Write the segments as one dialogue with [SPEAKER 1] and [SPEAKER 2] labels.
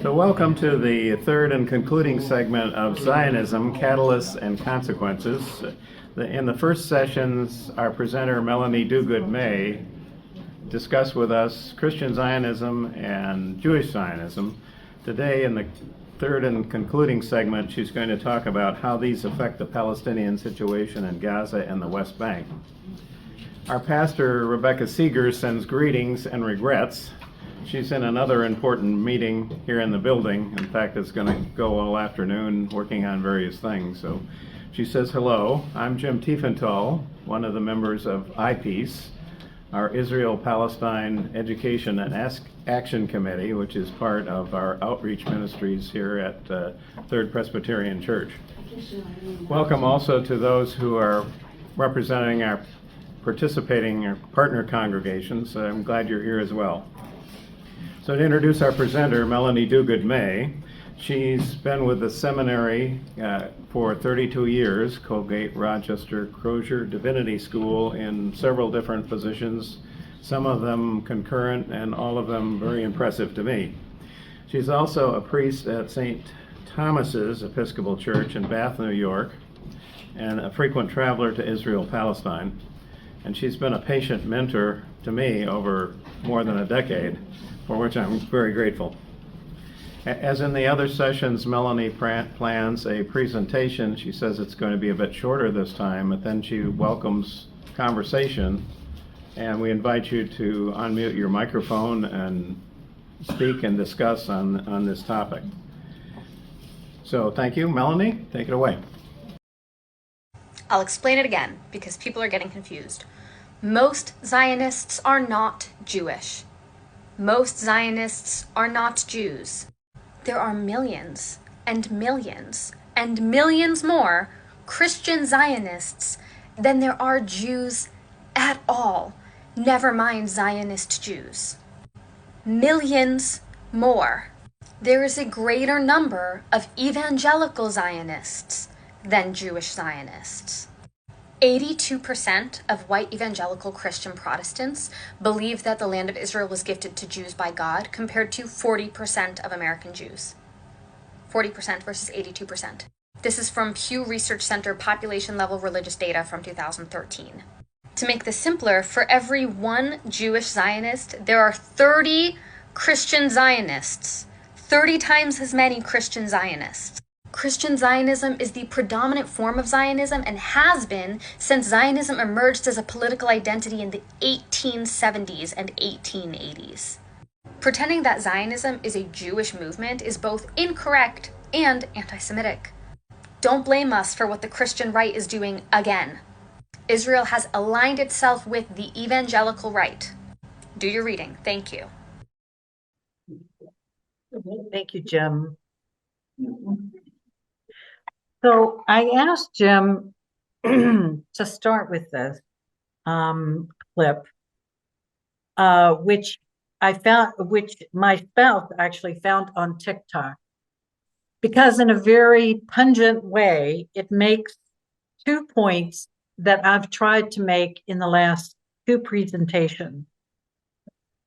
[SPEAKER 1] So welcome to the third and concluding segment of Zionism, Catalysts and Consequences. In the first sessions, our presenter, Melanie Duguid-May, discussed with us Christian Zionism and Jewish Zionism. Today, in the third and concluding segment, she's going to talk about how these affect the Palestinian situation in Gaza and the West Bank. Our pastor, Rebecca Seeger, sends greetings and regrets. She's in another important meeting here in the building. In fact, it's going to go all afternoon working on various things. So she says, hello, I'm Jim Tiefenthal, one of the members of IPEACE, our Israel-Palestine Education and Action Committee, which is part of our outreach ministries here at Third Presbyterian Church. Welcome also to those who are representing our participating partner congregations. I'm glad you're here as well. So to introduce our presenter, Melanie Duguid-May, she's been with the seminary for 32 years, Colgate, Rochester, Crozier Divinity School, in several different positions, some of them concurrent and all of them very impressive to me. She's also a priest at St. Thomas's Episcopal Church in Bath, New York, and a frequent traveler to Israel, Palestine. And she's been a patient mentor to me over more than a decade, for which I'm very grateful. As in the other sessions, Melanie plans a presentation. She says it's going to be a bit shorter this time, but then she welcomes conversation, and we invite you to unmute your microphone and speak and discuss on this topic. So thank you. Melanie, take it away.
[SPEAKER 2] I'll explain it again because people are getting confused. Most Zionists are not Jewish. Most Zionists are not Jews. There are millions and millions and millions more Christian Zionists than there are Jews at all, never mind Zionist Jews. Millions more. There is a greater number of evangelical Zionists than Jewish Zionists. 82% of white evangelical Christian Protestants believe that the land of Israel was gifted to Jews by God, compared to 40% of American Jews. 40% versus 82%. This is from Pew Research Center population level religious data from 2013. To make this simpler, for every one Jewish Zionist, there are 30 Christian Zionists. 30 times as many Christian Zionists. Christian Zionism is the predominant form of Zionism and has been since Zionism emerged as a political identity in the 1870s and 1880s. Pretending that Zionism is a Jewish movement is both incorrect and anti-Semitic. Don't blame us for what the Christian right is doing again. Israel has aligned itself with the evangelical right. Do your reading. Thank you.
[SPEAKER 3] Thank you, Jim. So I asked Jim to start with this clip, which my spouse actually found on TikTok, because in a very pungent way, it makes 2 points that I've tried to make in the last 2 presentations.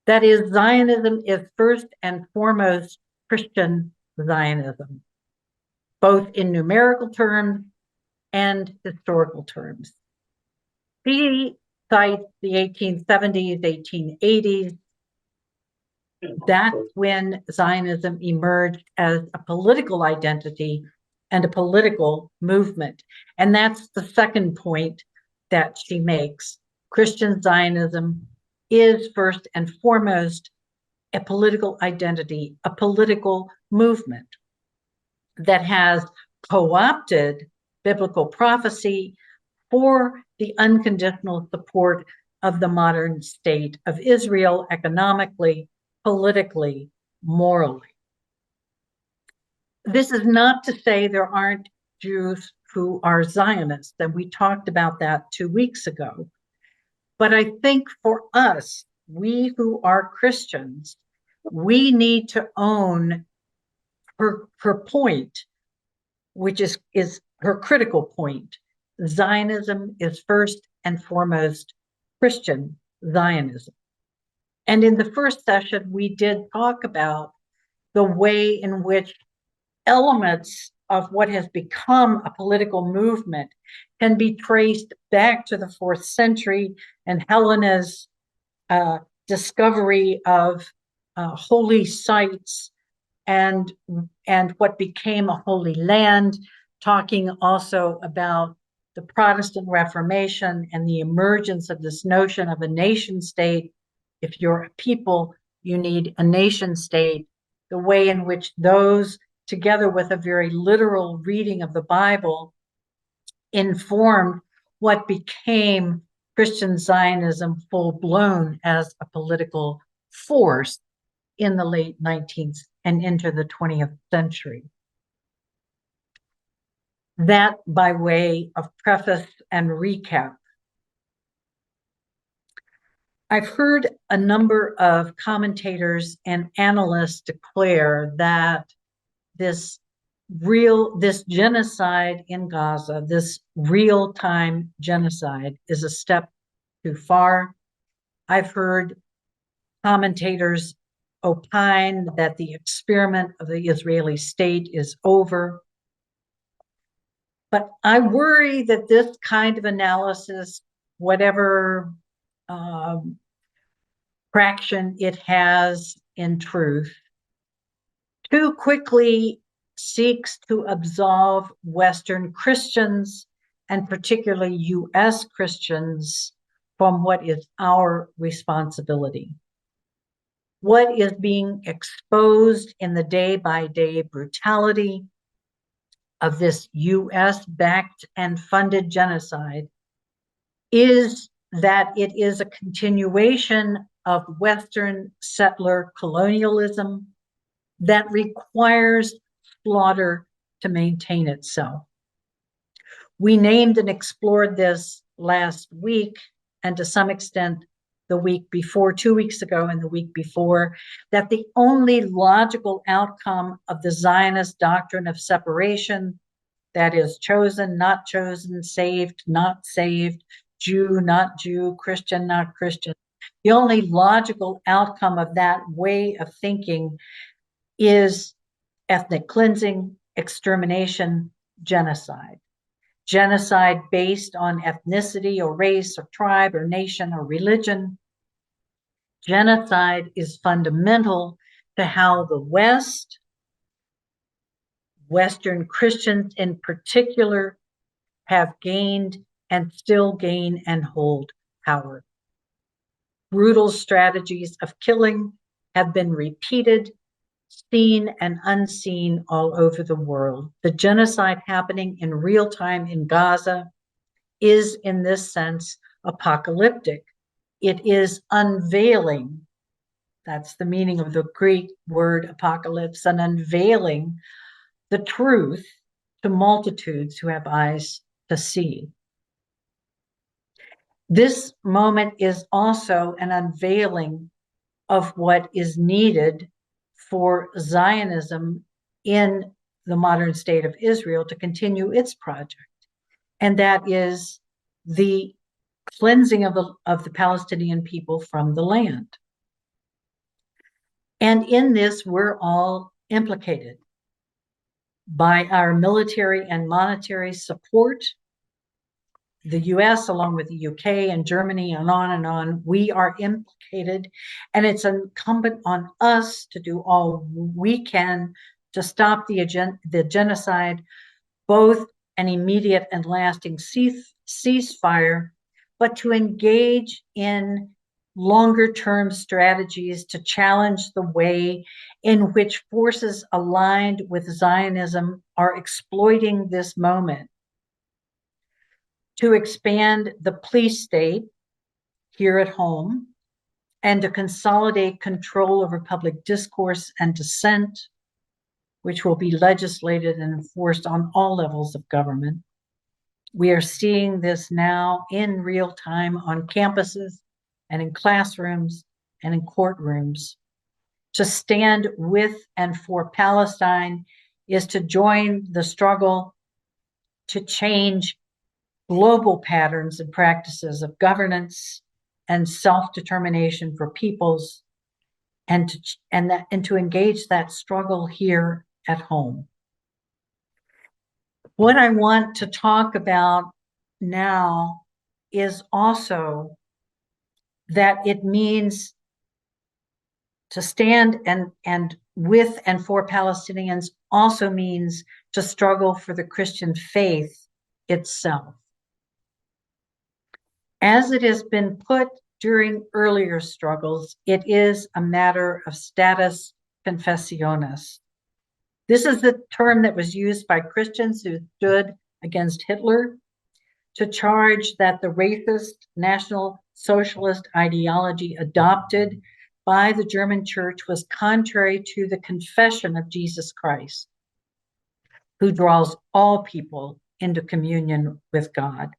[SPEAKER 3] That is, Zionism is first and foremost Christian Zionism, both in numerical terms and historical terms. He cites the 1870s, 1880s. That's when Zionism emerged as a political identity and a political movement. And that's the second point that she makes. Christian Zionism is first and foremost a political identity, a political movement that has co-opted biblical prophecy for the unconditional support of the modern state of Israel economically, politically, morally. This is not to say there aren't Jews who are Zionists, and we talked about that 2 weeks ago. But I think for us, we who are Christians, we need to own her point, which is her critical point. Zionism is first and foremost Christian Zionism. And in the first session, we did talk about the way in which elements of what has become a political movement can be traced back to the 4th century and Helena's discovery of holy sites and what became a holy land, talking also about the Protestant Reformation and the emergence of this notion of a nation state. If you're a people, you need a nation state. The way in which those, together with a very literal reading of the Bible, informed what became Christian Zionism full blown as a political force in the late 19th and into the 20th century. That by way of preface and recap. I've heard a number of commentators and analysts declare that this genocide in Gaza, this real-time genocide, is a step too far. I've heard commentators opine that the experiment of the Israeli state is over. But I worry that this kind of analysis, whatever traction it has in truth, too quickly seeks to absolve Western Christians, and particularly US Christians, from what is our responsibility. What is being exposed in the day-by-day brutality of this US-backed and funded genocide is that it is a continuation of Western settler colonialism that requires slaughter to maintain itself. We named and explored this last week, and to some extent the week before, 2 weeks ago and the week before, that the only logical outcome of the Zionist doctrine of separation, that is chosen, not chosen, saved, not saved, Jew, not Jew, Christian, not Christian, the only logical outcome of that way of thinking is ethnic cleansing, extermination, genocide. Genocide based on ethnicity or race or tribe or nation or religion. Genocide is fundamental to how the West, Western Christians in particular, have gained and still gain and hold power. Brutal strategies of killing have been repeated, seen and unseen all over the world. The genocide happening in real time in Gaza is, in this sense, apocalyptic. It is unveiling. That's the meaning of the Greek word apocalypse, an unveiling the truth to multitudes who have eyes to see. This moment is also an unveiling of what is needed for Zionism in the modern state of Israel to continue its project. And that is the cleansing of the Palestinian people from the land. And in this, we're all implicated by our military and monetary support. The US, along with the UK and Germany, and on, we are implicated. And it's incumbent on us to do all we can to stop the genocide, both an immediate and lasting ceasefire, but to engage in longer-term strategies to challenge the way in which forces aligned with Zionism are exploiting this moment to expand the police state here at home and to consolidate control over public discourse and dissent, which will be legislated and enforced on all levels of government. We are seeing this now in real time on campuses and in classrooms and in courtrooms. To stand with and for Palestine is to join the struggle to change global patterns and practices of governance and self-determination for peoples, and to engage that struggle here at home. What I want to talk about now is also that it means to stand and with and for Palestinians also means to struggle for the Christian faith itself. As it has been put during earlier struggles, it is a matter of status confessionis. This is the term that was used by Christians who stood against Hitler to charge that the racist National Socialist ideology adopted by the German church was contrary to the confession of Jesus Christ, who draws all people into communion with God.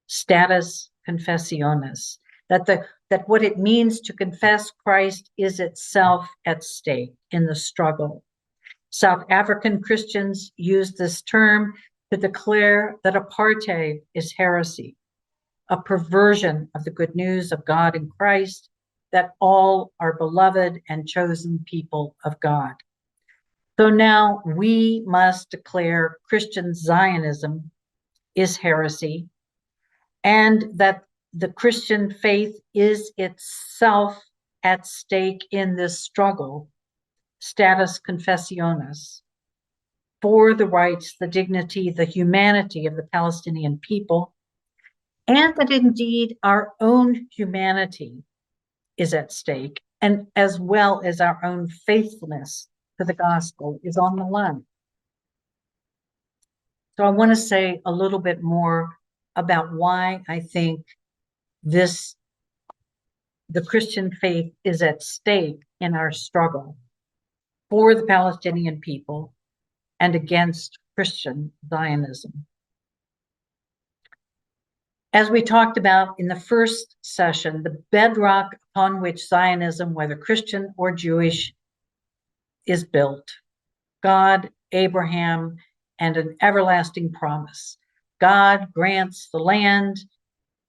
[SPEAKER 3] Status confessionis, that what it means to confess Christ is itself at stake in the struggle. South African Christians use this term to declare that apartheid is heresy, a perversion of the good news of God in Christ, that all are beloved and chosen people of God. So now we must declare Christian Zionism is heresy, and that the Christian faith is itself at stake in this struggle, status confessionis, for the rights, the dignity, the humanity of the Palestinian people, and that indeed our own humanity is at stake, and as well as our own faithfulness to the gospel is on the line. So I want to say a little bit more about why I think the Christian faith is at stake in our struggle for the Palestinian people and against Christian Zionism. As we talked about in the first session, the bedrock upon which Zionism, whether Christian or Jewish, is built: God, Abraham, and an everlasting promise. God grants the land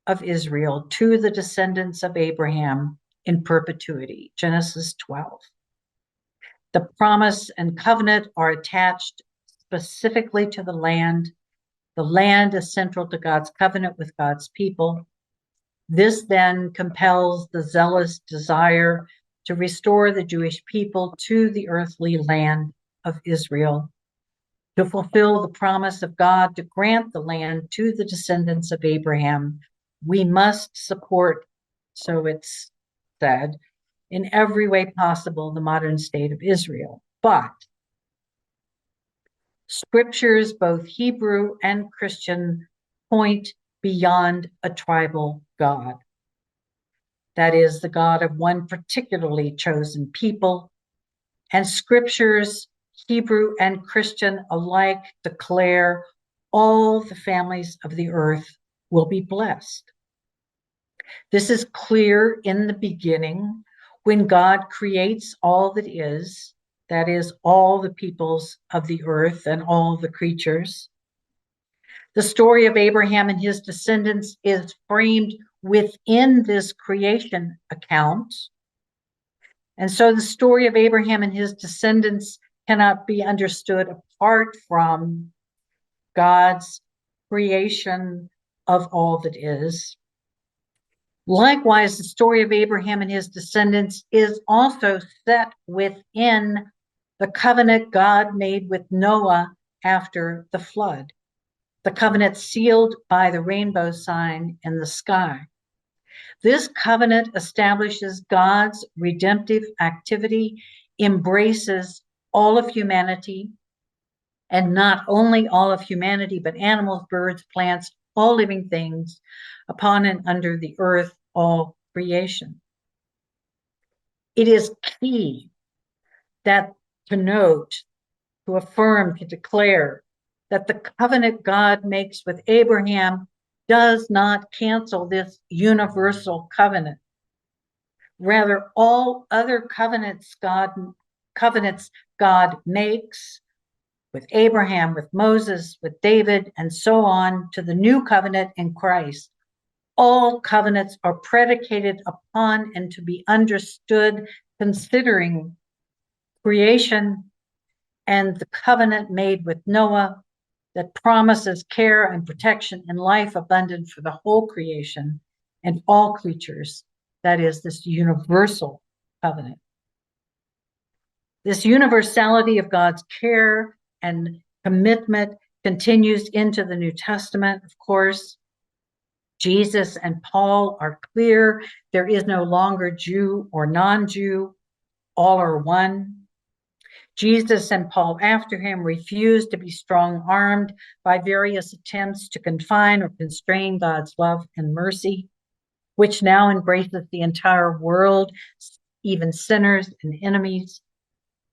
[SPEAKER 3] of Israel to the descendants of Abraham in perpetuity, Genesis 12. The promise and covenant are attached specifically to the land. The land is central to God's covenant with God's people. This then compels the zealous desire to restore the Jewish people to the earthly land of Israel. To fulfill the promise of God to grant the land to the descendants of Abraham, we must support, so it's said, in every way possible, the modern state of Israel. But scriptures, both Hebrew and Christian, point beyond a tribal God. That is, the God of one particularly chosen people. And scriptures, Hebrew and Christian alike, declare all the families of the earth will be blessed. This is clear in the beginning when God creates all that is all the peoples of the earth and all the creatures. The story of Abraham and his descendants is framed within this creation account. And so the story of Abraham and his descendants cannot be understood apart from God's creation of all that is. Likewise, the story of Abraham and his descendants is also set within the covenant God made with Noah after the flood, the covenant sealed by the rainbow sign in the sky. This covenant establishes God's redemptive activity, embraces all of humanity, and not only all of humanity, but animals, birds, plants, all living things, upon and under the earth, all creation. It is key that to note, to affirm, to declare that the covenant God makes with Abraham does not cancel this universal covenant. Rather, all other covenants God makes with Abraham, with Moses, with David, and so on to the new covenant in Christ, All covenants are predicated upon and to be understood considering creation and the covenant made with Noah that promises care and protection and life abundant for the whole creation and all creatures. That is this universal covenant. This universality of God's care and commitment continues into the New Testament, of course. Jesus and Paul are clear. There is no longer Jew or non-Jew. All are one. Jesus and Paul after him refused to be strong-armed by various attempts to confine or constrain God's love and mercy, which now embraces the entire world, even sinners and enemies.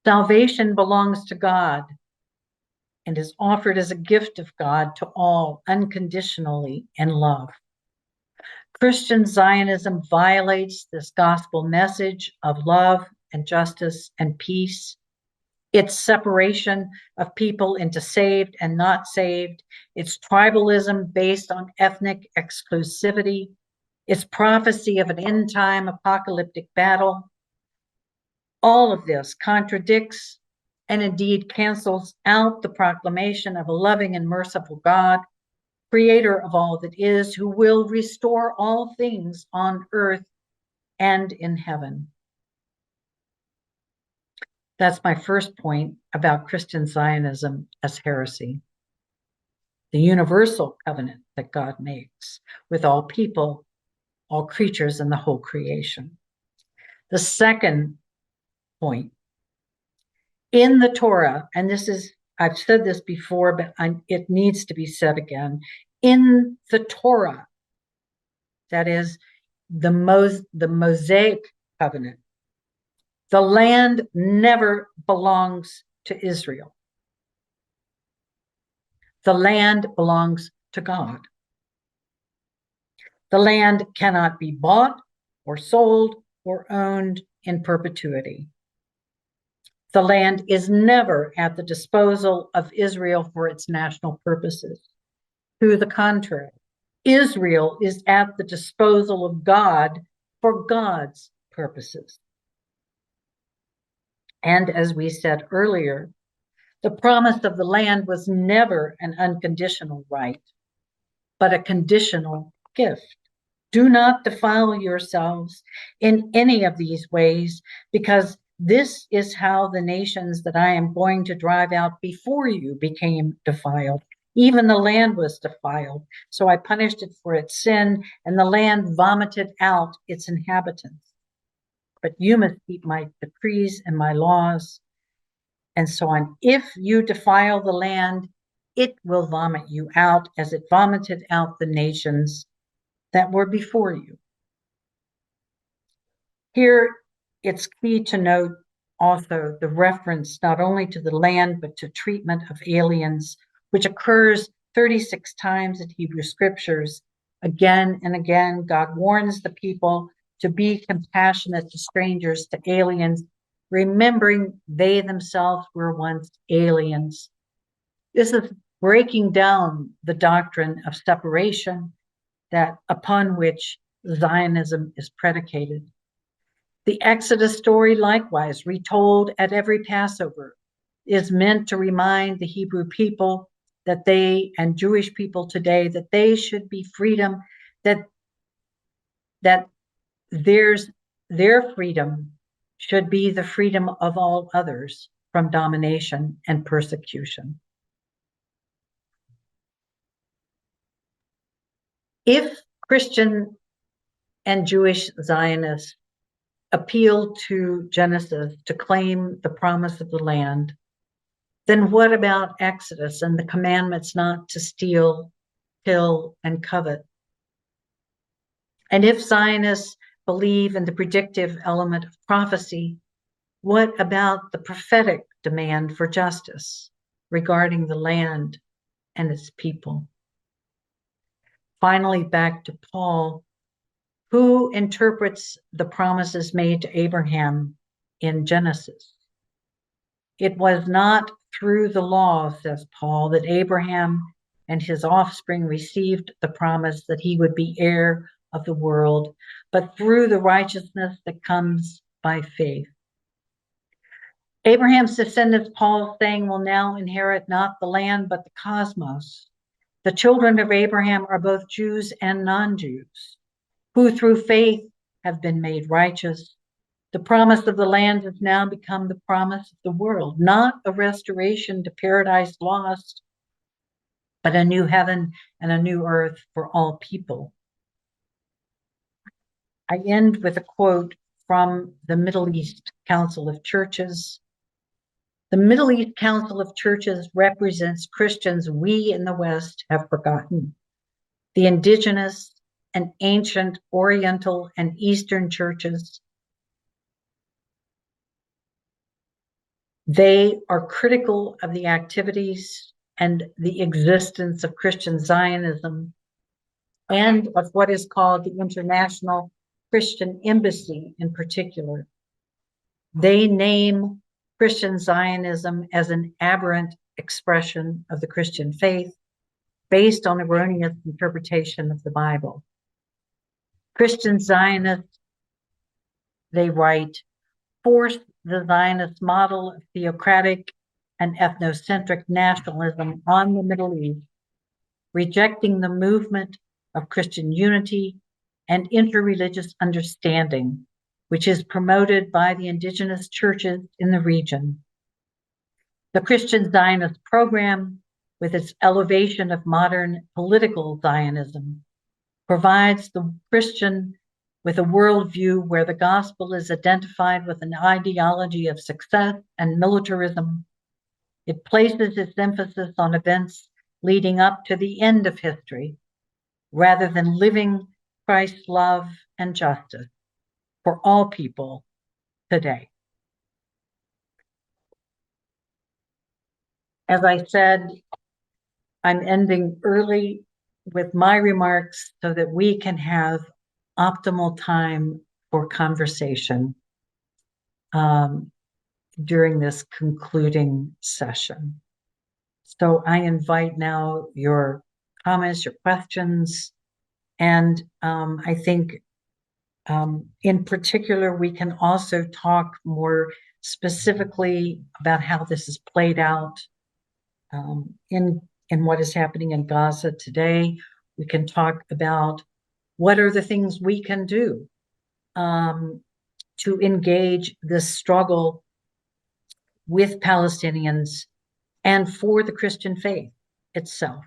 [SPEAKER 3] Salvation belongs to God and is offered as a gift of God to all unconditionally in love. Christian Zionism violates this gospel message of love and justice and peace. Its separation of people into saved and not saved, its tribalism based on ethnic exclusivity, its prophecy of an end-time apocalyptic battle, all of this contradicts and indeed cancels out the proclamation of a loving and merciful God, creator of all that is, who will restore all things on earth and in heaven. That's my first point about Christian Zionism as heresy. The universal covenant that God makes with all people, all creatures, and the whole creation. The second point, in the Torah, and this is, I've said this before, but it needs to be said again, in the Torah, that is the Mosaic covenant, the land never belongs to Israel. The land belongs to God. The land cannot be bought or sold or owned in perpetuity. The land is never at the disposal of Israel for its national purposes. To the contrary, Israel is at the disposal of God for God's purposes. And as we said earlier, the promise of the land was never an unconditional right, but a conditional gift. Do not defile yourselves in any of these ways, because this is how the nations that I am going to drive out before you became defiled. Even the land was defiled. So I punished it for its sin, and the land vomited out its inhabitants. But you must keep my decrees and my laws, and so on. If you defile the land, it will vomit you out as it vomited out the nations that were before you. Here, it's key to note also the reference not only to the land, but to treatment of aliens, which occurs 36 times in Hebrew scriptures. Again and again, God warns the people to be compassionate to strangers, to aliens, remembering they themselves were once aliens. This is breaking down the doctrine of separation that upon which Zionism is predicated. The Exodus story, likewise, retold at every Passover, is meant to remind the Hebrew people that they, and Jewish people today, that they should be freedom, that their freedom should be the freedom of all others from domination and persecution. If Christian and Jewish Zionists appeal to Genesis to claim the promise of the land, then what about Exodus and the commandments not to steal, kill, and covet? And if Zionists believe in the predictive element of prophecy, what about the prophetic demand for justice regarding the land and its people? Finally, back to Paul, who interprets the promises made to Abraham in Genesis. It was not through the law, says Paul, that Abraham and his offspring received the promise that he would be heir of the world, but through the righteousness that comes by faith. Abraham's descendants, Paul saying, will now inherit not the land, but the cosmos. The children of Abraham are both Jews and non-Jews, who through faith have been made righteous. The promise of the land has now become the promise of the world, not a restoration to paradise lost, but a new heaven and a new earth for all people. I end with a quote from the Middle East Council of Churches. The Middle East Council of Churches represents Christians we in the West have forgotten. The indigenous and ancient Oriental and Eastern churches. They are critical of the activities and the existence of Christian Zionism and of what is called the International Christian Embassy in particular. They name Christian Zionism as an aberrant expression of the Christian faith based on erroneous interpretation of the Bible. Christian Zionists, they write, force the Zionist model of theocratic and ethnocentric nationalism on the Middle East, rejecting the movement of Christian unity and interreligious understanding, which is promoted by the indigenous churches in the region. The Christian Zionist program, with its elevation of modern political Zionism, provides the Christian with a worldview where the gospel is identified with an ideology of success and militarism. It places its emphasis on events leading up to the end of history, rather than living Christ's love and justice for all people today. As I said, I'm ending early with my remarks so that we can have optimal time for conversation during this concluding session. So I invite now your comments, your questions, and I think in particular, we can also talk more specifically about how this is played out in what is happening in Gaza today. We can talk about what are the things we can do to engage this struggle with Palestinians and for the Christian faith itself.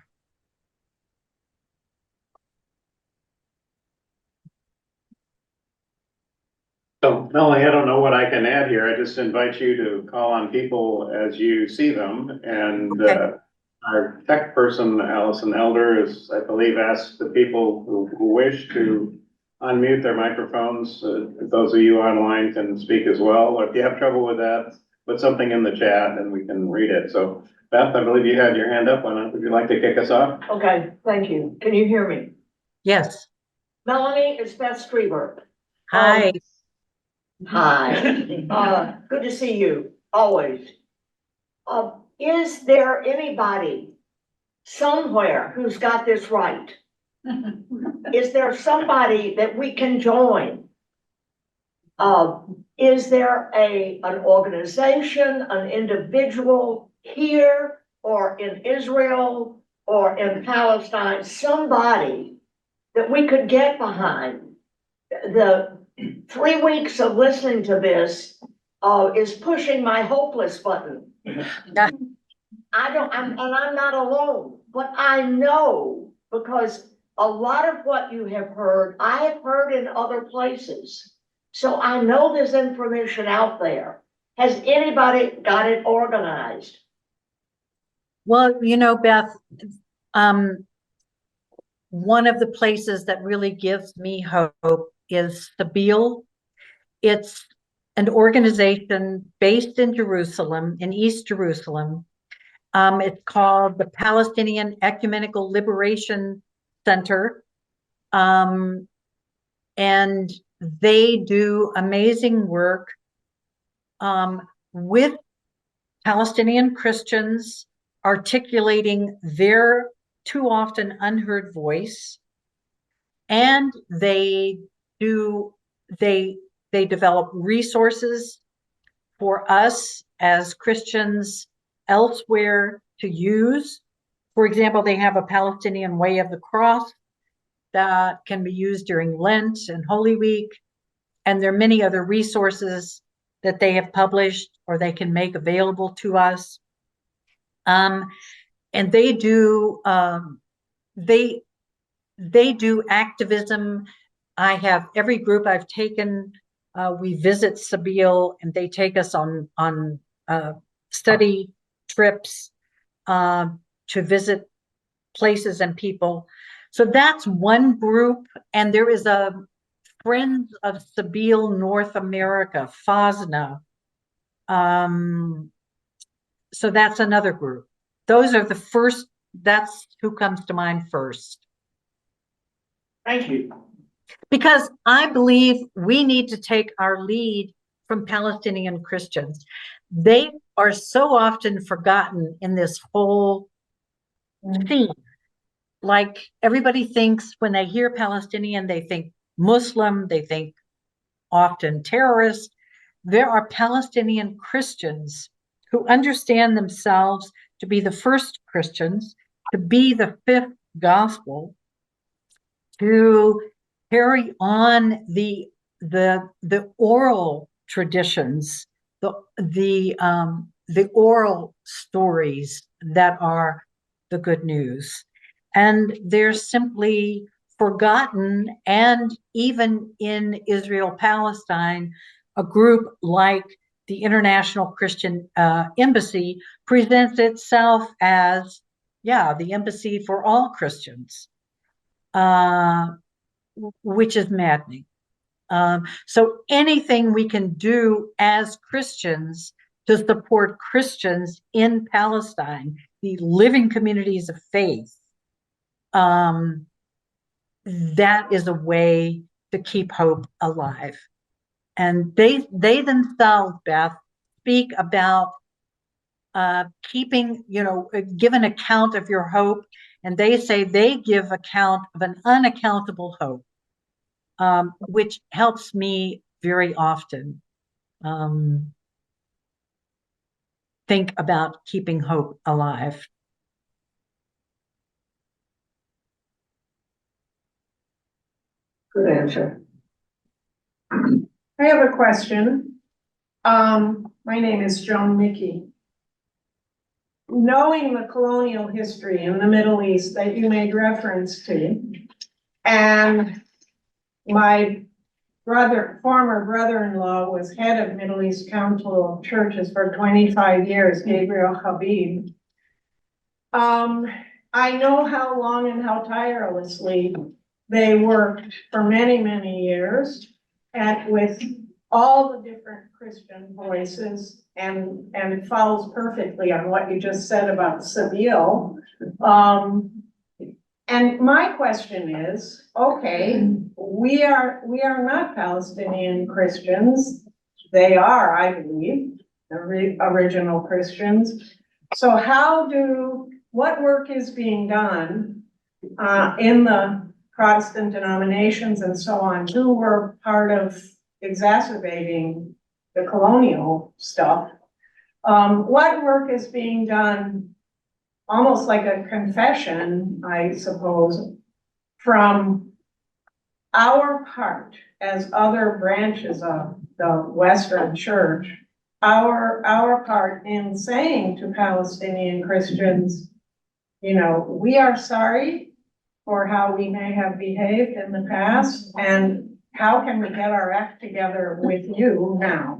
[SPEAKER 1] So, Melanie, I don't know what I can add here. I just invite you to call on people as you see them. And
[SPEAKER 3] Okay.
[SPEAKER 1] our tech person, Allison Elder, is, I believe, asked the people who wish to unmute their microphones. Those of you online can speak as well. Or if you have trouble with that, put something in the chat and we can read it. So, Beth, I believe you had your hand up. Would you like to kick us off?
[SPEAKER 4] Okay, thank you. Can you hear me?
[SPEAKER 3] Yes.
[SPEAKER 4] Melanie, it's Beth Streber.
[SPEAKER 3] Hi.
[SPEAKER 4] Hi. Good to see you, always. Is there anybody somewhere who's got this right? Is there somebody that we can join? Is there an organization, an individual here or in Israel or in Palestine, somebody that we could get behind? The 3 weeks of listening to this is pushing my hopeless button. I'm not alone, but I know, because a lot of what you have heard, I have heard in other places. So I know there's information out there. Has anybody got it organized?
[SPEAKER 3] Well, you know, Beth, one of the places that really gives me hope is Sabeel. It's an organization based in Jerusalem, in East Jerusalem. It's called the Palestinian Ecumenical Liberation Center. And they do amazing work with Palestinian Christians, articulating their too often unheard voice and they do, they develop resources for us as Christians elsewhere to use. For example, they have a Palestinian Way of the Cross that can be used during Lent and Holy Week. And there are many other resources that they have published or they can make available to us. And they do they do activism. I have every group I've taken. We visit Sabeel, and they take us on study trips to visit places and people. So that's one group, and there is a Friends of Sabeel North America, FOSNA. So that's another group. Those are the first, that's who comes to mind first.
[SPEAKER 4] Thank you.
[SPEAKER 3] Because I believe we need to take our lead from Palestinian Christians. They are so often forgotten in this whole scene. Like everybody thinks when they hear Palestinian, they think Muslim, they think often terrorist. There are Palestinian Christians who understand themselves to be the first Christians, to be the fifth gospel, to carry on the oral traditions, the oral stories that are the good news. And they're simply forgotten. And even in Israel, Palestine, a group like the International Christian Embassy presents itself as, yeah, the embassy for all Christians, which is maddening. So anything we can do as Christians to support Christians in Palestine, the living communities of faith, that is a way to keep hope alive. And they themselves, Beth, speak about keeping, give an account of your hope. And they say they give account of an unaccountable hope, which helps me very often think about keeping hope alive.
[SPEAKER 4] Good answer.
[SPEAKER 5] I have a question. My name is Joan Mickey. Knowing the colonial history in the Middle East that you made reference to, and my former brother-in-law was head of Middle East Council of Churches for 25 years, Gabriel Habib. I know how long and how tirelessly they worked for many, many years, and with all the different Christian voices, and it follows perfectly on what you just said about Sabeel. And my question is, okay, we are not Palestinian Christians. They are, I believe, the original Christians. So what work is being done in the Protestant denominations and so on, who were part of exacerbating the colonial stuff? What work is being done, almost like a confession, I suppose, from our part as other branches of the Western Church, our part in saying to Palestinian Christians, we are sorry for how we may have behaved in the past, and how can we get our act together with you now?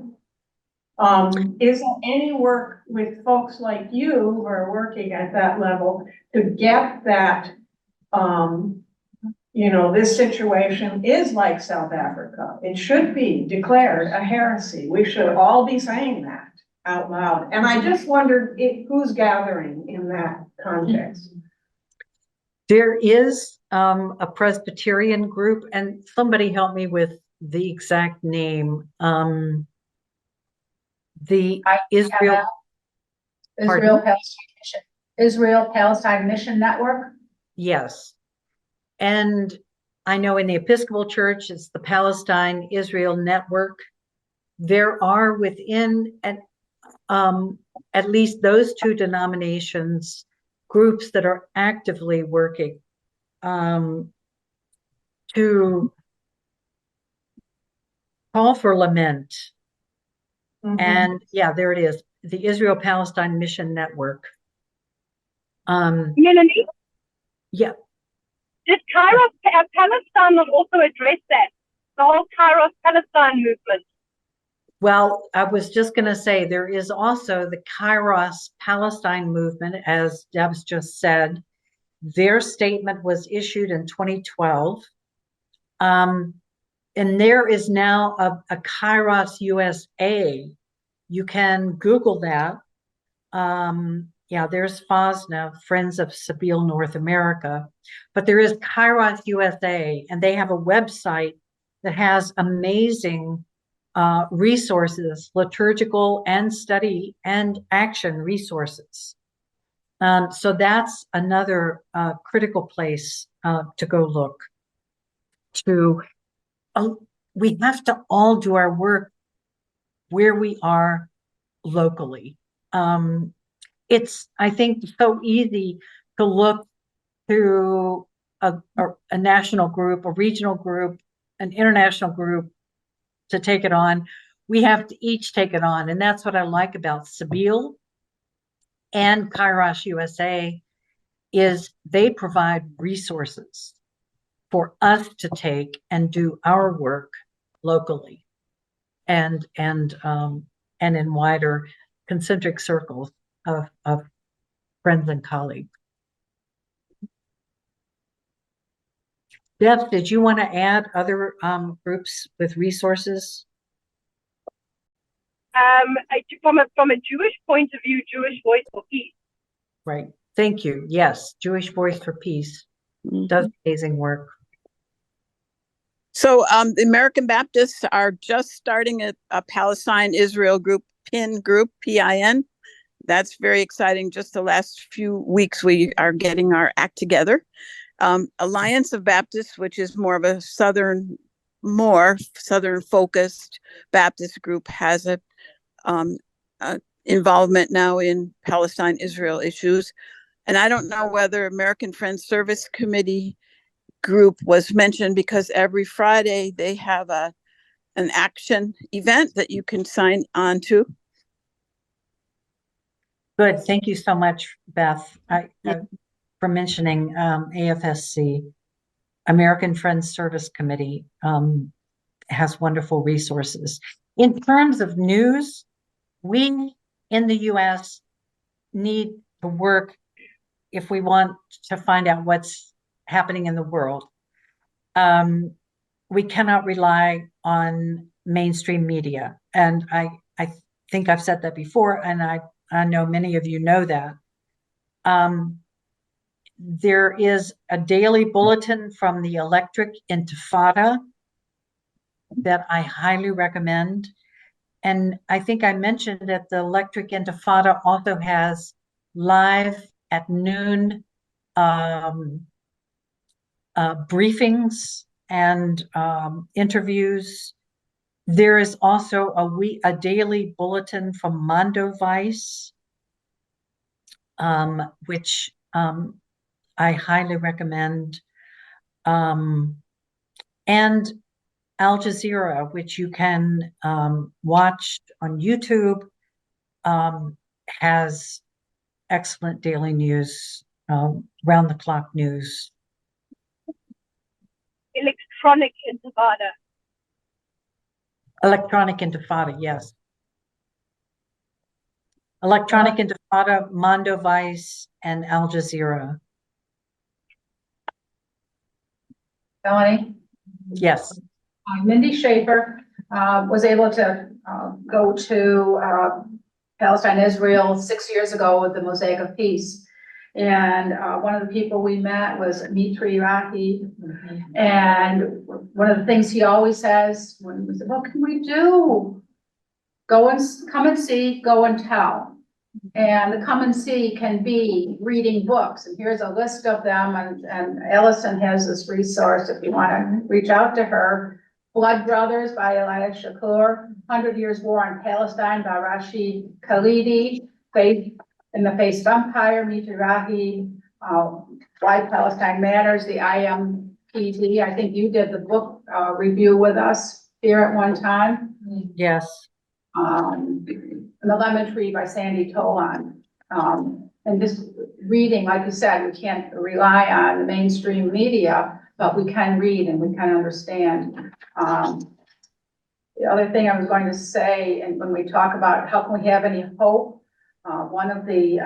[SPEAKER 5] Is there any work with folks like you who are working at that level to get that, this situation is like South Africa. It should be declared a heresy. We should all be saying that out loud. And I just wondered who's gathering in that context.
[SPEAKER 3] There is a Presbyterian group, and somebody help me with the exact name. The Israel
[SPEAKER 6] Palestine Mission Network.
[SPEAKER 3] Yes. And I know in the Episcopal Church, it's the Palestine-Israel Network. There are within at least those two denominations, groups that are actively working to call for lament. And yeah, there it is, the Israel-Palestine Mission Network.
[SPEAKER 6] Melanie,
[SPEAKER 3] Yeah,
[SPEAKER 6] did Kairos Palestine not also address that? The whole Kairos Palestine movement.
[SPEAKER 3] well, I was just going to say there is also the Kairos Palestine movement, as Deb's just said. Their statement was issued in 2012. And there is now a Kairos USA. You can Google that. Yeah, there's FOSNA, Friends of Sabeel North America, but there is Kairos USA, and they have a website that has amazing resources, liturgical and study and action resources. So that's another critical place to go look. We have to all do our work where we are locally. It's, I think, so easy to look to a national group, a regional group, an international group to take it on. We have to each take it on. And that's what I like about Sabeel and Kairos USA is they provide resources for us to take and do our work locally and in wider concentric circles of friends and colleagues. Deb, did you want to add other groups with resources?
[SPEAKER 6] From a Jewish point of view, Jewish Voice for Peace.
[SPEAKER 3] Right. Thank you. Yes, Jewish Voice for Peace does amazing work.
[SPEAKER 7] So the American Baptists are just starting a Palestine-Israel group, PIN group, PIN. That's very exciting. Just the last few weeks, we are getting our act together. Alliance of Baptists, which is more of a southern-focused Baptist group, has a involvement now in Palestine-Israel issues. And I don't know whether American Friends Service Committee group was mentioned, because every Friday they have an action event that you can sign on to.
[SPEAKER 3] Good. Thank you so much, Beth, for mentioning AFSC. American Friends Service Committee has wonderful resources. In terms of news, we in the U.S. need to work if we want to find out what's happening in the world. We cannot rely on mainstream media. And I think I've said that before, and I know many of you know that. There is a daily bulletin from the Electric Intifada that I highly recommend. And I think I mentioned that the Electric Intifada also has live at noon briefings and interviews. There is also a daily bulletin from Mondo Vice, which I highly recommend, and Al Jazeera, which you can watch on YouTube, has excellent daily news, round-the-clock news.
[SPEAKER 6] Electronic Intifada.
[SPEAKER 3] Electronic Intifada, yes. Electronic Intifada, Mondo Vice, and Al Jazeera.
[SPEAKER 8] Melanie?
[SPEAKER 3] Yes.
[SPEAKER 8] Mindy Schaefer was able to go to Palestine, Israel 6 years ago with the Mosaic of Peace. And one of the people we met was Mitri Iraqi. And one of the things he always says when we said, what can we do? Come and see, go and tell. And the come and see can be reading books, and here's a list of them, and Allison has this resource if you want to reach out to her. Blood Brothers by Elias Shakur, 100 Years War on Palestine by Rashid Khalidi, Faith in the Face of Empire, Mitra Rahi, Why Palestine Matters, the IMPD. I think you did the book review with us here at one time.
[SPEAKER 3] Yes.
[SPEAKER 8] The Lemon Tree by Sandy Tolan. And just reading, like you said, we can't rely on the mainstream media, but we can read and we can understand. The other thing I was going to say, and when we talk about how can we have any hope, one of the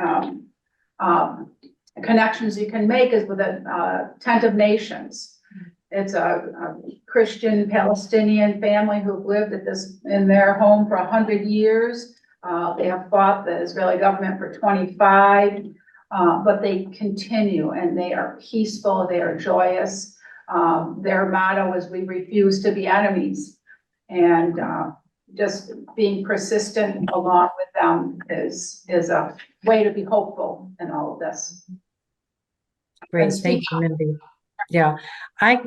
[SPEAKER 8] connections you can make is with the Tent of Nations. It's a Christian Palestinian family who've lived in their home for 100 years. They have fought the Israeli government for 25, but they continue and they are peaceful, they are joyous. Their motto is we refuse to be enemies. And just being persistent along with them is a way to be hopeful in all of this.
[SPEAKER 3] Great, thank you, Mindy. Yeah, I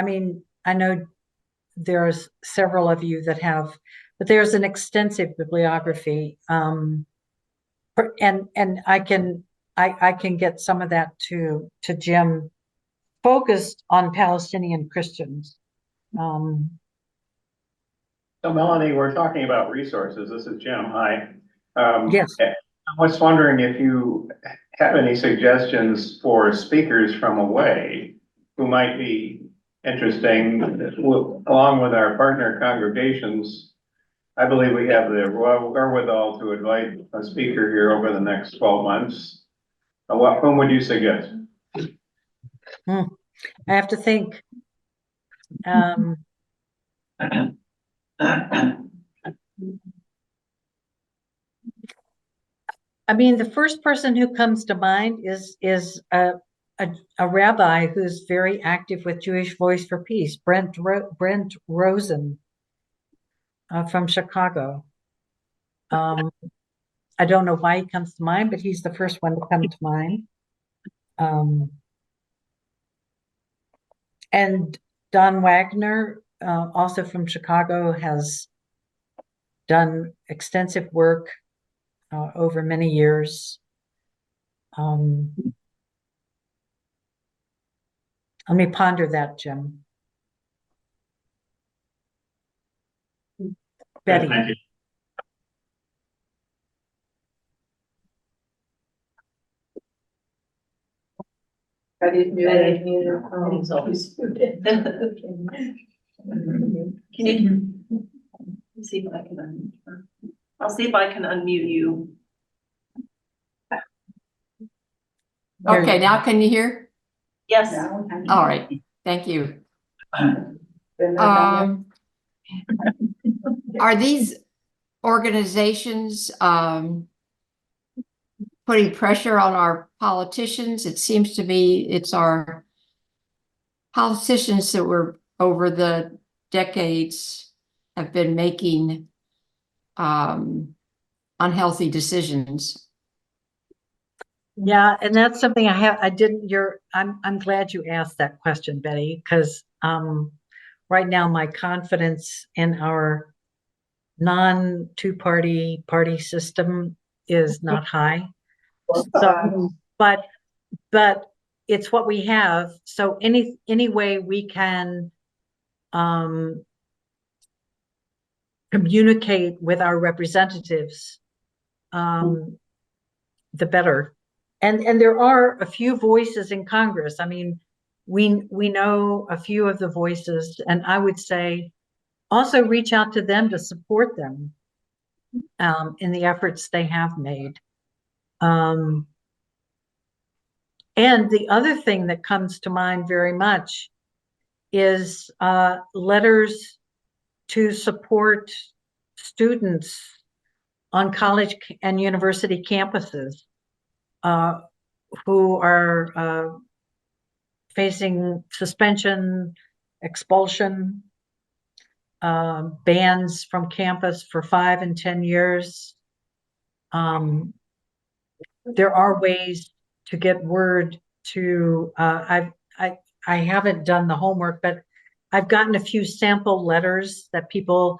[SPEAKER 3] mean, I know there's several of you that have, but there's an extensive bibliography. And I can get some of that to Jim, focused on Palestinian Christians.
[SPEAKER 1] So Melanie, we're talking about resources. This is Jim. Hi.
[SPEAKER 3] Yes.
[SPEAKER 1] I was wondering if you have any suggestions for speakers from away who might be interesting, along with our partner congregations. I believe we have the wherewithal to invite a speaker here over the next 12 months. Whom would you suggest?
[SPEAKER 3] I have to think. I mean, the first person who comes to mind is a rabbi who's very active with Jewish Voice for Peace, Brent Rosen from Chicago. I don't know why he comes to mind, but he's the first one to come to mind. And Don Wagner, also from Chicago, has done extensive work over many years. Let me ponder that, Jim. Betty.
[SPEAKER 1] Thank you.
[SPEAKER 8] Betty's muted.
[SPEAKER 4] He's always muted.
[SPEAKER 9] Can you see if I can unmute her? I'll see if I can unmute you.
[SPEAKER 10] Okay, now can you hear?
[SPEAKER 9] Yes.
[SPEAKER 10] All right, thank you. Are these organizations putting pressure on our politicians? It seems to me it's our politicians that were over the decades have been making unhealthy decisions.
[SPEAKER 3] Yeah, and that's something I'm glad you asked that question, Betty, because right now my confidence in our non-two-party party system is not high. So, but it's what we have. So any way we can communicate with our representatives, the better. And there are a few voices in Congress. I mean, we know a few of the voices, and I would say also reach out to them to support them in the efforts they have made. And the other thing that comes to mind very much is letters to support students on college and university campuses who are facing suspension, expulsion, bans from campus for 5 and 10 years. there are ways to get word to, I haven't done the homework, but I've gotten a few sample letters that people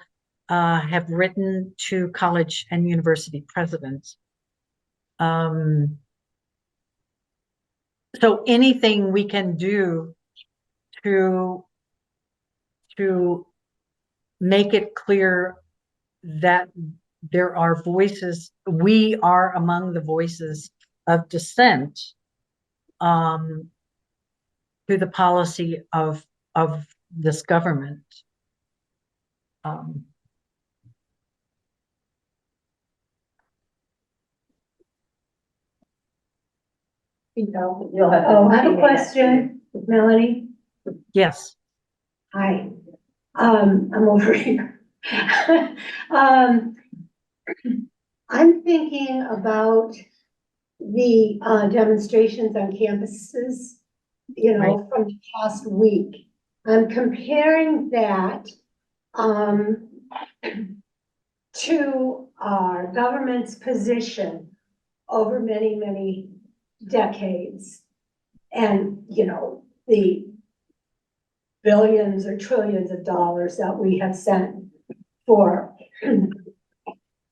[SPEAKER 3] have written to college and university presidents. So anything we can do to make it clear that there are voices, we are among the voices of dissent to the policy of this government.
[SPEAKER 5] You'll have.
[SPEAKER 4] Oh, I have a question, Melanie.
[SPEAKER 3] Yes.
[SPEAKER 4] Hi, I'm over here. I'm thinking about the demonstrations on campuses, from the past week. I'm comparing that to our government's position over many, many decades. And, the billions or trillions of dollars that we have sent for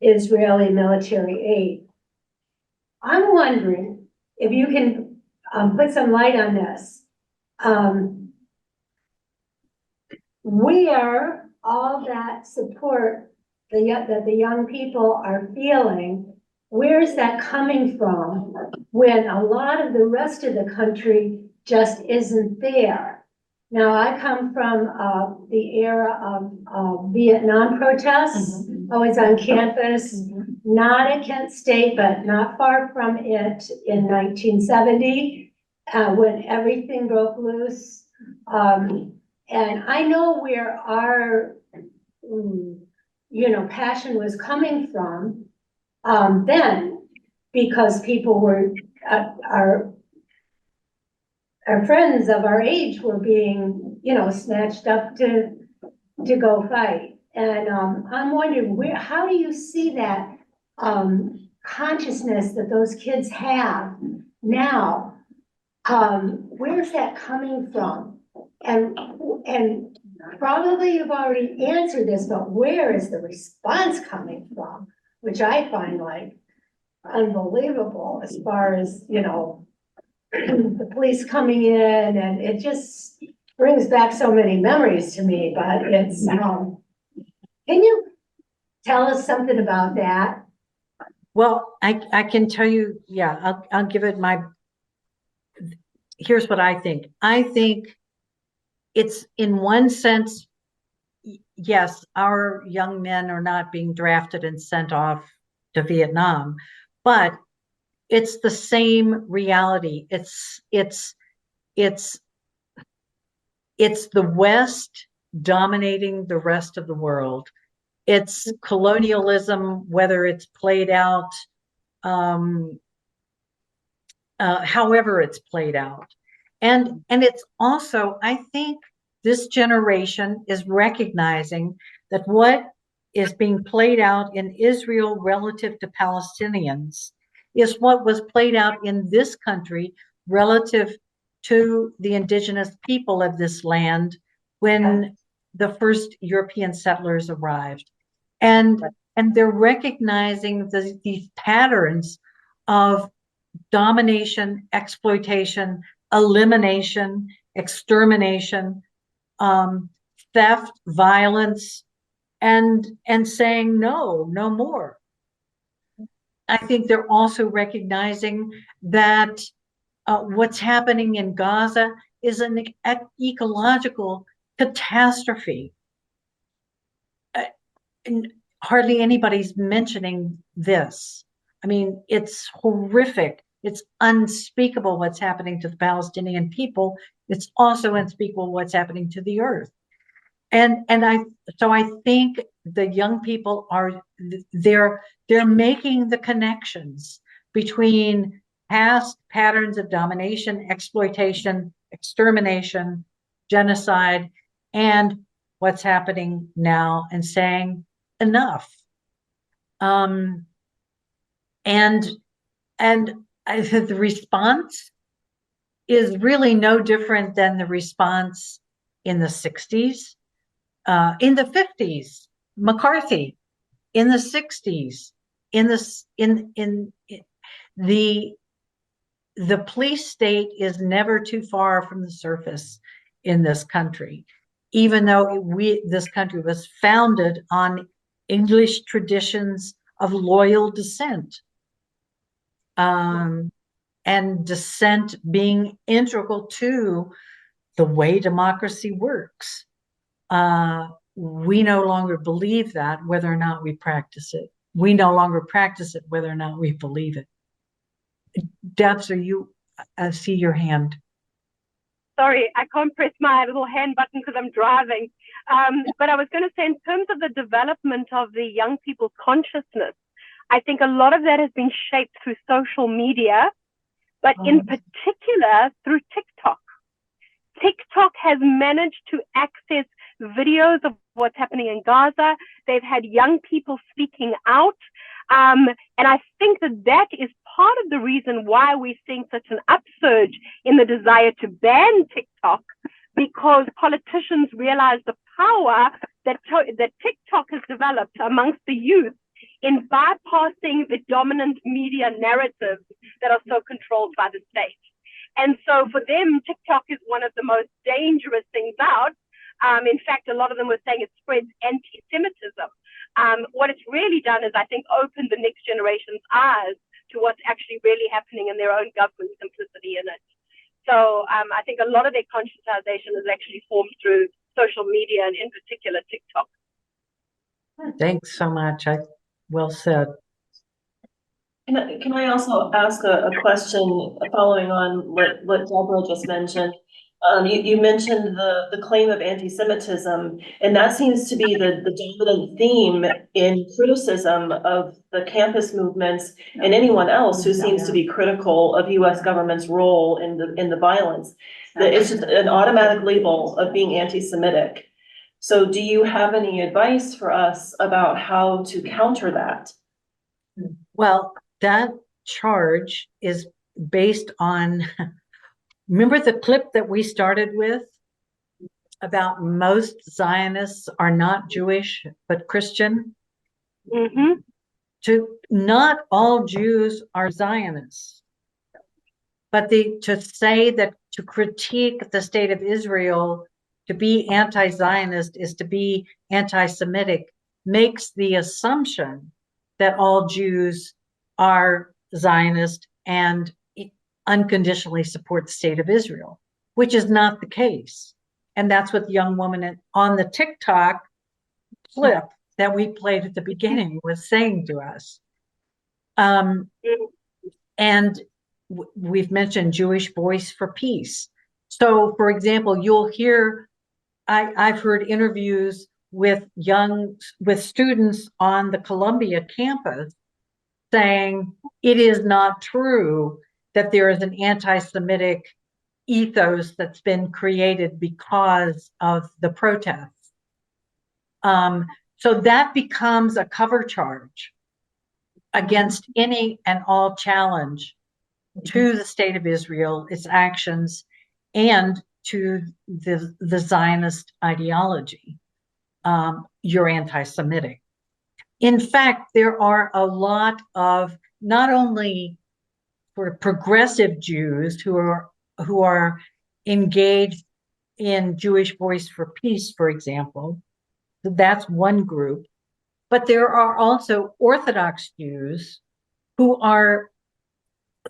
[SPEAKER 4] Israeli military aid. I'm wondering if you can put some light on this. Where all that support that the young people are feeling, where is that coming from when a lot of the rest of the country just isn't there? Now, I come from the era of Vietnam protests. I was on campus, not at Kent State, but not far from it in 1970, when everything broke loose. And I know where our, passion was coming from then, because people were, our friends of our age were being, snatched up to go fight. And I'm wondering, how do you see that consciousness that those kids have now? Where's that coming from? And probably you've already answered this, but where is the response coming from? Which I find like unbelievable as far as, the police coming in, and it just brings back so many memories to me, but it's, can you tell us something about that?
[SPEAKER 3] Well, I can tell you, yeah, I'll give it here's what I think. I think it's, in one sense, yes, our young men are not being drafted and sent off to Vietnam, but it's the same reality. It's the West dominating the rest of the world. It's colonialism, whether it's played out, however it's played out. And it's also, I think this generation is recognizing that what is being played out in Israel relative to Palestinians is what was played out in this country relative to the indigenous people of this land when the first European settlers arrived. And they're recognizing these patterns of domination, exploitation, elimination, extermination, theft, violence, and saying no more. I think they're also recognizing that what's happening in Gaza is an ecological catastrophe. And hardly anybody's mentioning this. I mean, it's horrific. It's unspeakable what's happening to the Palestinian people. It's also unspeakable what's happening to the earth. And I think the young people they're making the connections between past patterns of domination, exploitation, extermination, genocide, and what's happening now, and saying enough. and the response is really no different than the response in the 60s, in the 50s, McCarthy, in the 60s, in the police state is never too far from the surface in this country, even though this country was founded on English traditions of loyal dissent. And dissent being integral to the way democracy works. We no longer believe that, whether or not we practice it. We no longer practice it, whether or not we believe it. Debs, I see your hand.
[SPEAKER 6] Sorry, I can't press my little hand button because I'm driving. But I was going to say, in terms of the development of the young people's consciousness, I think a lot of that has been shaped through social media, but in particular through TikTok. TikTok has managed to access videos of what's happening in Gaza. They've had young people speaking out. And I think that is part of the reason why we're seeing such an upsurge in the desire to ban TikTok, because politicians realize the power that TikTok has developed amongst the youth in bypassing the dominant media narratives that are so controlled by the state. And so for them, TikTok is one of the most dangerous things out. In fact, a lot of them were saying it spreads anti-Semitism. What it's really done is, I think, opened the next generation's eyes to what's actually really happening in their own government simplicity in it. So I think a lot of their conscientization is actually formed through social media, and in particular TikTok.
[SPEAKER 3] Thanks so much. Well said.
[SPEAKER 9] Can I also ask a question following on what Deborah just mentioned? You mentioned the claim of anti-Semitism, and that seems to be the dominant theme in criticism of the campus movements and anyone else who seems to be critical of U.S. government's role in the violence. It's just an automatic label of being anti-Semitic. So do you have any advice for us about how to counter that?
[SPEAKER 3] Well, that charge is based on, remember the clip that we started with about most Zionists are not Jewish, but Christian?
[SPEAKER 6] Mm-hmm.
[SPEAKER 3] Not all Jews are Zionists, but to say that to critique the state of Israel, to be anti-Zionist is to be anti-Semitic, makes the assumption that all Jews are Zionist and unconditionally support the state of Israel, which is not the case. And that's what the young woman on the TikTok clip that we played at the beginning was saying to us. And we've mentioned Jewish Voice for Peace. So, for example, you'll hear, I've heard interviews with students on the Columbia campus saying it is not true that there is an anti-Semitic ethos that's been created because of the protests. So that becomes a cover charge against any and all challenge to the state of Israel, its actions, and to the Zionist ideology. You're anti-Semitic. In fact, there are a lot of not only sort of progressive Jews who are engaged in Jewish Voice for Peace, for example. That's one group. But there are also Orthodox Jews who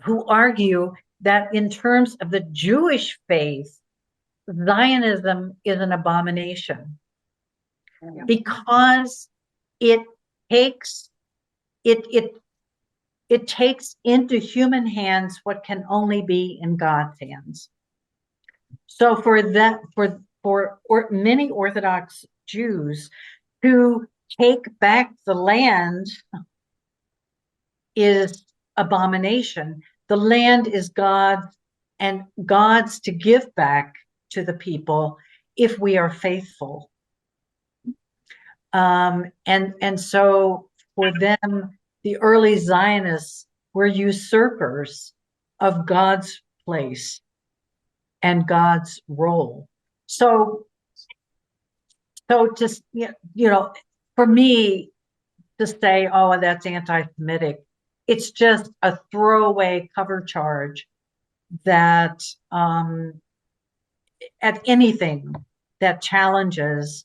[SPEAKER 3] argue that in terms of the Jewish faith, Zionism is an abomination because it takes into human hands what can only be in God's hands. So for many Orthodox Jews, to take back the land is abomination. The land is God's, and God's to give back to the people if we are faithful. And so for them, the early Zionists were usurpers of God's place and God's role. So just, for me to say, oh, that's anti-Semitic, it's just a throwaway cover charge that at anything that challenges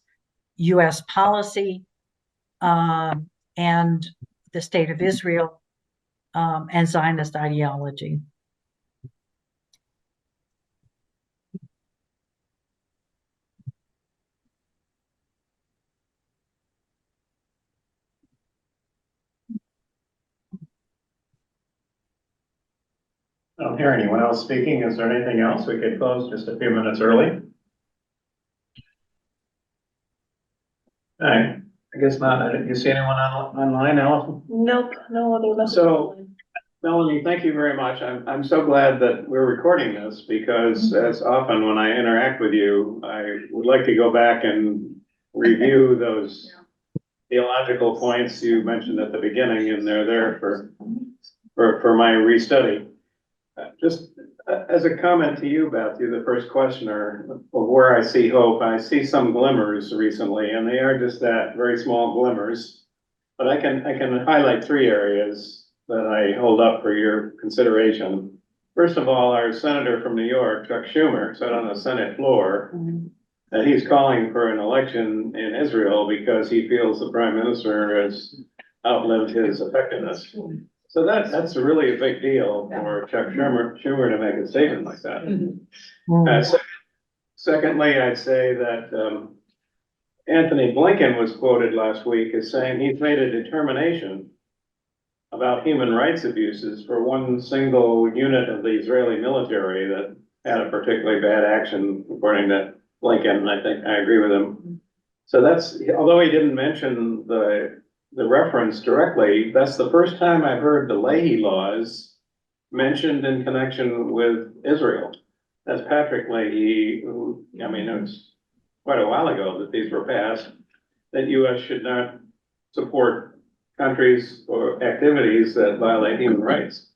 [SPEAKER 3] U.S. policy and the state of Israel and Zionist ideology.
[SPEAKER 1] I don't hear anyone else speaking. Is there anything else? We could close just a few minutes early. All right, I guess not. Do you see anyone online, Allison?
[SPEAKER 9] Nope, no other messages.
[SPEAKER 1] So, Melanie, thank you very much. I'm so glad that we're recording this because as often when I interact with you, I would like to go back and review those theological points you mentioned at the beginning, and they're there for my restudy. Just as a comment to you, Beth, you're the first questioner of where I see hope. I see some glimmers recently, and they are just that, very small glimmers. But I can highlight three areas that I hold up for your consideration. First of all, our senator from New York, Chuck Schumer, said on the Senate floor that he's calling for an election in Israel because he feels the prime minister has outlived his effectiveness. So that's really a big deal for Chuck Schumer to make a statement like that. Secondly, I'd say that Anthony Blinken was quoted last week as saying he's made a determination about human rights abuses for one single unit of the Israeli military that had a particularly bad action, according to Blinken. I think I agree with him. So that's, although he didn't mention the reference directly, that's the first time I've heard the Leahy laws mentioned in connection with Israel. That's Patrick Leahy, who, I mean, it was quite a while ago that these were passed, that U.S. should not support countries or activities that violate human rights.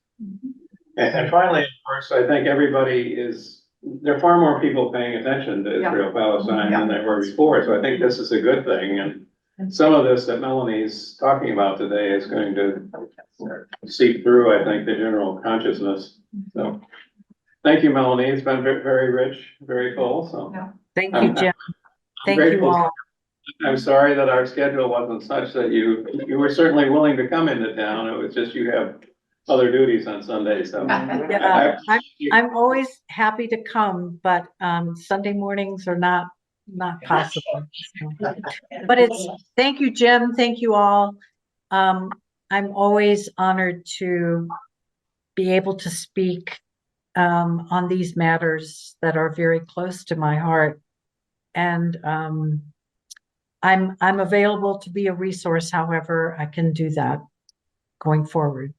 [SPEAKER 1] And finally, of course, I think there are far more people paying attention to Israel, Palestine than there were before. So I think this is a good thing. And some of this that Melanie's talking about today is going to seep through, I think, the general consciousness. So thank you, Melanie. It's been very rich, very full. So
[SPEAKER 3] Thank you, Jim. Thank you all.
[SPEAKER 1] I'm sorry that our schedule wasn't such that you were certainly willing to come into town. It was just you have other duties on Sundays. So
[SPEAKER 3] I'm always happy to come, but Sunday mornings are not possible. So. But thank you, Jim. Thank you all. I'm always honored to be able to speak on these matters that are very close to my heart. And I'm available to be a resource, however I can do that going forward.